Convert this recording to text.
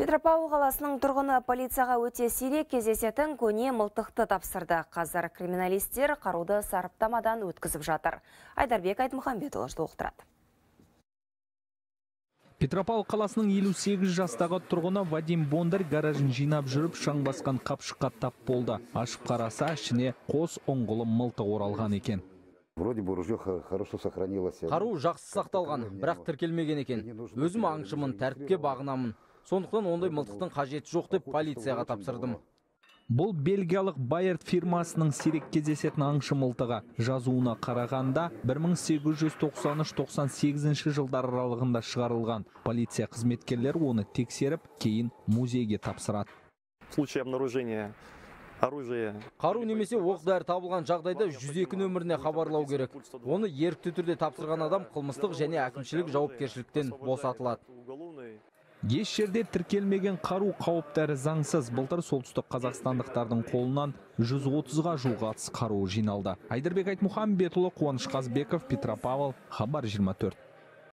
Петропавл қаласының тұрғыны полицияға өте сирек кездесетін көне мылтықты тапсырды. Қазір криминалистер қаруды сараптамадан өткізіп жатыр. Айдарбек Айтмұхамбетұлы толықтырады. Петропавл қаласының 58 жастағы тұрғыны Вадим Бондарь гаражын жинап жүріп шаң басқан қапшыққа тап болды. Ашып қараса, ішіне қос оңғылы мылтық оралған екен. Вроде бы ружье хорошо сохранилось. Қару жақсы сақталған, бірақ тіркелмеген екен. Өзім аңшымын, тәртіпке бағынамын. Сондықтан ондай мылтықтың қажеті жоқ деп полицияға тапсырдым. Бұл бельгиялық Байерт фирмасының сирек кездесетін аңшы мылтығы. Жазуына қарағанда 1893-98 жылдар аралығында шығарылған. Полиция қызметкерлері оны тексеріп, кейін музейге тапсырады. В случае обнаружения оружия. Қару немесе оқ-дәрі табылған жағдайда 102 нөміріне хабарлау керек. Оны ерікті түрде тапсырған адам қылмыстық және әкімшілік жауапкершіліктен босатылады. Еш жерде тіркелмеген қару қауіптері заңсыз. Былтыр солтүстік қазақстандықтардың қолынан 130-ға жуық атыс қаруы жиналды. Айдарбек Айтмұхамбетұлы, Қуаныш Қазбеков, Петропавл, Хабар 24.